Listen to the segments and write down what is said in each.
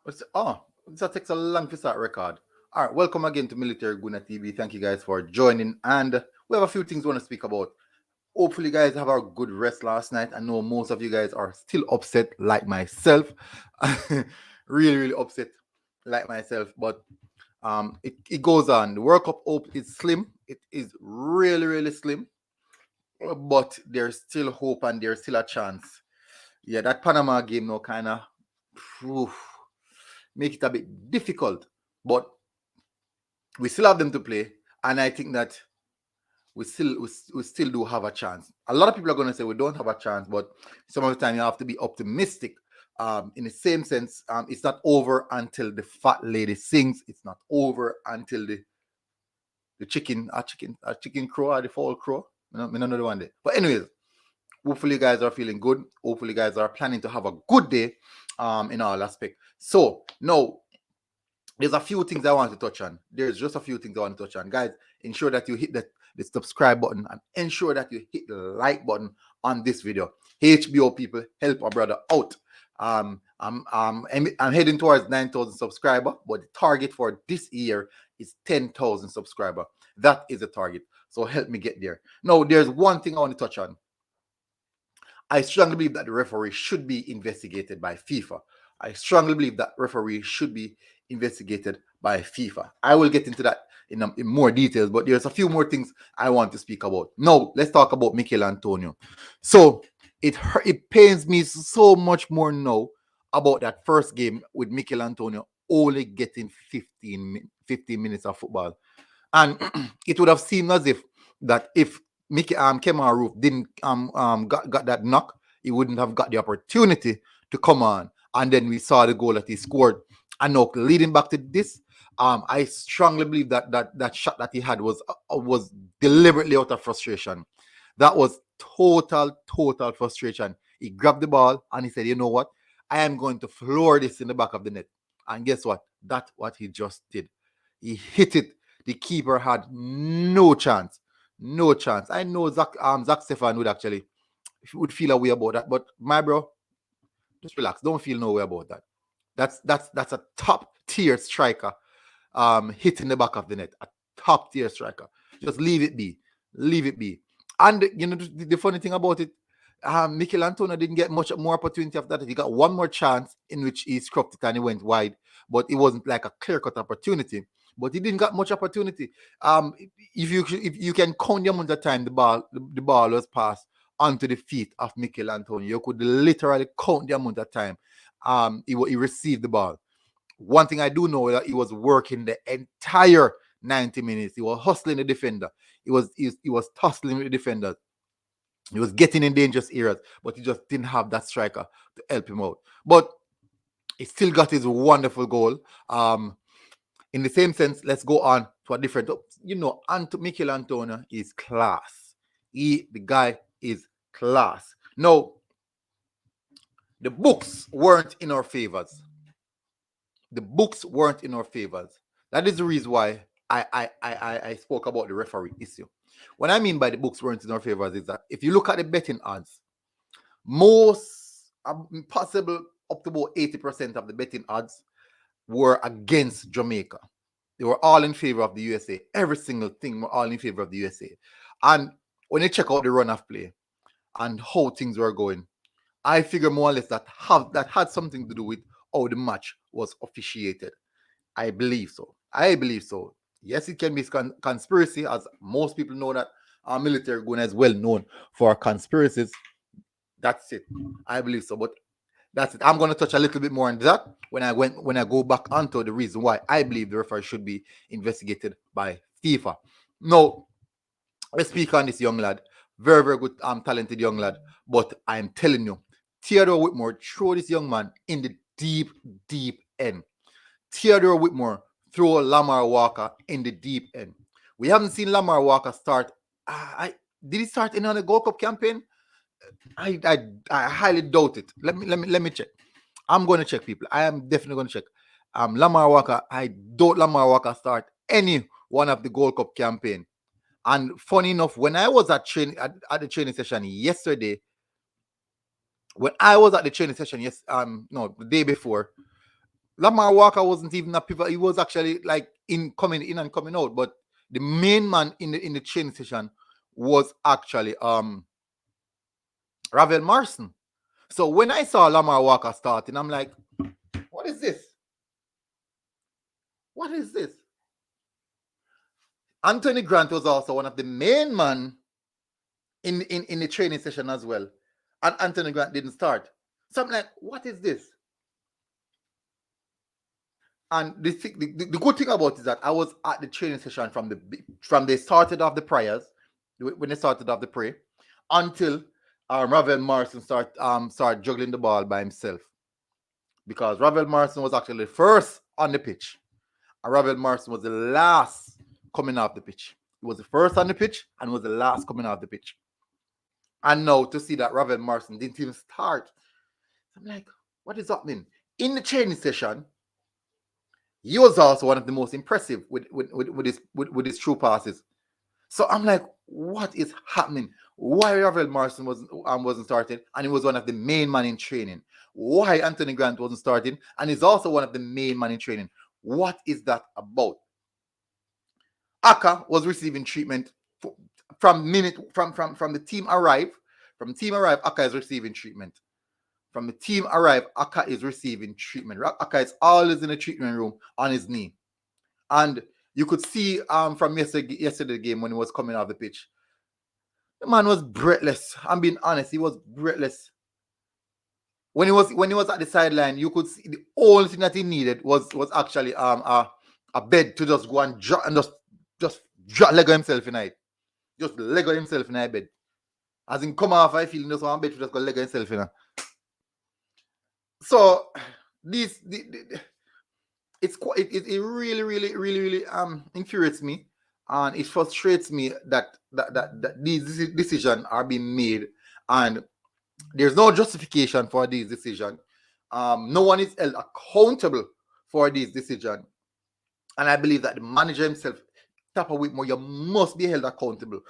That takes a long to start record. All right, welcome again to Military Guna TV. Thank you guys for joining. And we have a few things we want to speak about. Hopefully, you guys have a good rest last night. I know most of you guys are still upset, like myself. Really, really upset, like myself. But it goes on. The World Cup hope is slim. It is really, really slim. But there's still hope and there's still a chance. Yeah, that Panama game now kind of make it a bit difficult, but we still have them to play, and I think that we still do have a chance. A lot of people are going to say we don't have a chance, but some of the time you have to be optimistic. In the same sense, it's not over until the fat lady sings. It's not over until the chicken crow or the fall crow. I don't know the one day. But anyways, hopefully you guys are feeling good. Hopefully you guys are planning to have a good day in all aspects. So now there's a few things I want to touch on. There's just a few things I want to touch on. Guys, ensure that you hit the subscribe button and ensure that you hit the like button on this video. HBO people, help our brother out. I'm heading towards 9,000 subscriber, but the target for this year is 10,000 subscriber. That is the target. So help me get there. Now, there's one thing I want to touch on. I strongly believe that the referee should be investigated by FIFA. I strongly believe that referee should be investigated by FIFA. I will get into that in more details, but there's a few more things I want to speak about. Now, let's talk about Mikel Antonio. So it pains me so much more now about that first game with Mikel Antonio only getting 15 minutes of football. And it would have seemed as if Mickey Kemar Roof didn't got that knock, he wouldn't have got the opportunity to come on. And then we saw the goal that he scored. And now leading back to this, I strongly believe that shot that he had was deliberately out of frustration. That was total frustration. He grabbed the ball and he said, "You know what? I am going to floor this in the back of the net." And guess what? That's what he just did. He hit it. The keeper had no chance. No chance. I know Zach Stefan would feel a way about that, but my bro, just relax. Don't feel no way about that. That's a top tier striker hitting the back of the net. A top tier striker. Just leave it be. Leave it be. And you know the funny thing about it, Mikel Antonio didn't get much more opportunity after that. He got one more chance in which he scrubbed it and he went wide, but it wasn't like a clear-cut opportunity. But he didn't get much opportunity. If you can count the amount of time the ball was passed onto the feet of Mikel Antonio, you could literally count the amount of time he received the ball. One thing I do know that he was working the entire 90 minutes. He was hustling the defender. He was tussling with the defenders. He was getting in dangerous areas, but he just didn't have that striker to help him out. But he still got his wonderful goal. In the same sense, let's go on to a different. Mikel Antonio is class. The guy is class. No, the books weren't in our favors. The books weren't in our favors. That is the reason why I spoke about the referee issue. What I mean by the books weren't in our favors is that if you look at the betting odds, most possible up to about 80% of the betting odds were against Jamaica. They were all in favor of the USA. Every single thing were all in favor of the USA. And when you check out the run of play and how things were going, I figure more or less that had something to do with how the match was officiated. I believe so. Yes, it can be conspiracy, as most people know that our military gun is well known for conspiracies. That's it. I believe so. But that's it. I'm going to touch a little bit more on that when I go back onto the reason why I believe the referee should be investigated by FIFA. Now, let's speak on this young lad. Very, very good, talented young lad. But I'm telling you, Theodore Whitmore throw this young man in the deep end. Theodore Whitmore throw Lamar Walker in the deep end. We haven't seen Lamar Walker start. Did he start in on a Gold Cup campaign? I highly doubt it. Let me check. I'm going to check, people. I am definitely going to check. Lamar Walker. I doubt Lamar Walker start any one of the Gold Cup campaign. And funny enough, when I was at the training session yesterday, the day before, Lamar Walker wasn't even a pivot. He was actually like coming in and coming out. But the main man in the training session was actually Ravel Marson. So when I saw Lamar Walker starting, I'm like, what is this? What is this? Anthony Grant was also one of the main men in the training session as well. And Anthony Grant didn't start. So I'm like, what is this? And the good thing about it is that I was at the training session from they started off the prayers, when they started off the prayer, until Ravel Morrison started juggling the ball by himself. Because Ravel Morrison was actually the first on the pitch. And Ravel Morrison was the last coming off the pitch. He was the first on the pitch and was the last coming off the pitch. And now to see that Ravel Morrison didn't even start, I'm like, what is happening? In the training session, he was also one of the most impressive with his true passes. So I'm like, what is happening? Why Ravel Morrison wasn't starting, and he was one of the main men in training? Why Anthony Grant wasn't starting, and he's also one of the main men in training? What is that about? Aka was receiving treatment from the team arrive. From team arrive, Aka is receiving treatment. From the team arrive, Aka is receiving treatment. Aka is always in the treatment room on his knee. And you could see from yesterday game when he was coming off the pitch, the man was breathless. I'm being honest, he was breathless. When he was at the sideline, you could see the only thing that he needed was actually a bed to just go and just Lego himself in it. Just Lego himself in a bed. As in come off, I feel just one bed to just go Lego himself in. So it really infuriates me, and it frustrates me that these decisions are being made, and there's no justification for these decisions. No one is held accountable for these decisions, and I believe that the manager himself, Tapa Whitmore, you must be held accountable.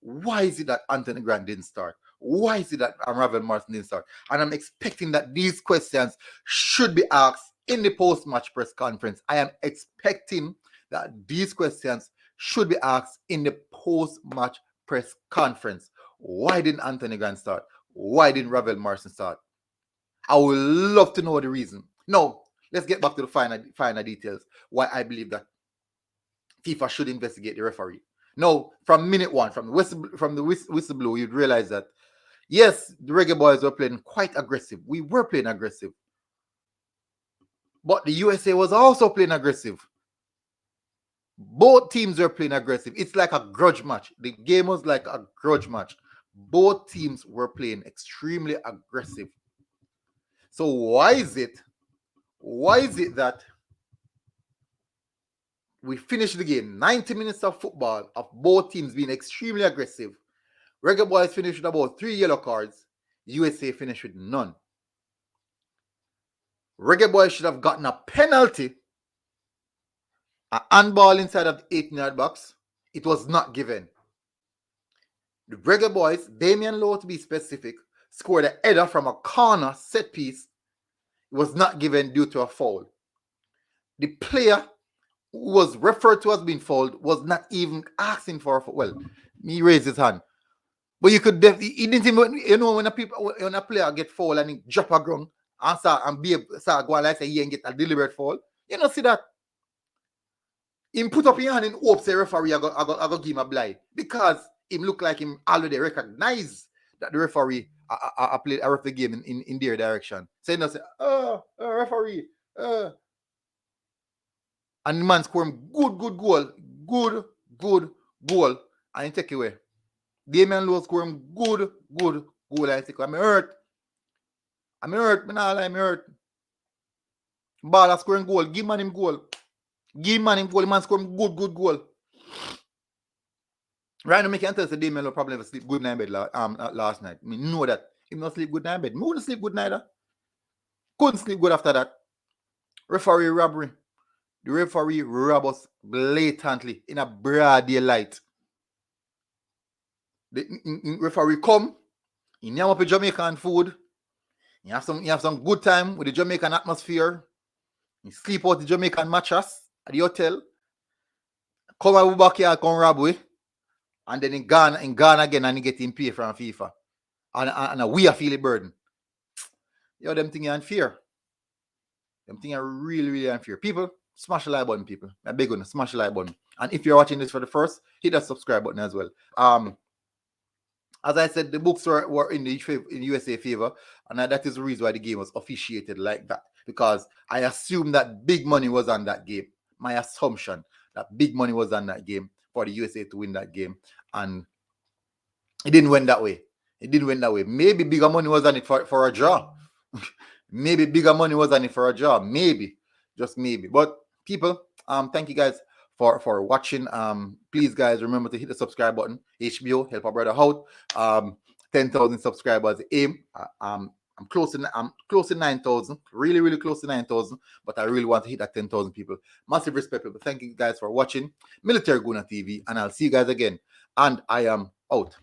Why is it that Anthony Grant didn't start? Why is it that Ravel Morrison didn't start? And I'm expecting that these questions should be asked in the post-match press conference. I am expecting that these questions should be asked in the post-match press conference. Why didn't Anthony Grant start? Why didn't Ravel Morrison start? I would love to know the reason. No, let's get back to the finer details. Why I believe that FIFA should investigate the referee. No, from minute one, from the whistle blow, you'd realize that yes, the Reggaeboyz were playing quite aggressive. We were playing aggressive. But the USA was also playing aggressive. Both teams were playing aggressive. It's like a grudge match. The game was like a grudge match. Both teams were playing extremely aggressive. So why is it that we finished the game, 90 minutes of football, of both teams being extremely aggressive? Reggaeboyz finished with about 3 yellow cards. USA finished with none. Reggaeboyz should have gotten a penalty, a handball inside of the 18-yard box. It was not given. The Reggaeboyz, Damion Lowe to be specific, scored a header from a corner set piece. It was not given due to a foul. The player who was referred to as being fouled was not even asking for a foul. Well, he raised his hand. But you could he didn't even, when a player get fouled and he drop a ground and start going like say he ain't get a deliberate foul. You know, see that? Him put up his hand in hopes the referee I go give him a blind. Because him look like him already recognize that the referee played a ref the game in their direction. So he say, referee, and the man score him good goal, and he take it away. Damion Lowe score him good goal, and he take it away. I'm hurt. Ball scoring goal, give man him goal. The man score him good goal. Right now, I can tell you Damion Lowe probably never sleep good night in bed last night. I mean, know that. He not sleep good night in bed. I wouldn't sleep good night. Couldn't sleep good after that. Referee robbery. The referee robbed us blatantly in a broad daylight. The referee come, he name up a Jamaican food. You have some good time with the Jamaican atmosphere. You sleep out the Jamaican mattress at the hotel. Come and back here, come rob we. And then in Ghana again, and he get him pay from FIFA. And we are feeling burden. Yo, them things are unfair. Them things are really, really unfair. People, smash the like button, people. I beg you, smash the like button. And if you're watching this for the first, hit that subscribe button as well. As I said, the books were in the USA favor, and that is the reason why the game was officiated like that. Because I assume that big money was on that game. My assumption that big money was on that game for the USA to win that game, and it didn't win that way. It didn't win that way. Maybe bigger money was on it for a draw. Maybe bigger money was on it for a draw. Maybe, just maybe. But people, thank you guys for watching. Please, guys, remember to hit the subscribe button. HBO, help our brother out. 10,000 subscribers aim. I'm close to 9,000. Really, really close to 9,000. But I really want to hit that 10,000 people. Massive respect, people. Thank you guys for watching Military Guna TV, and I'll see you guys again. And I am out.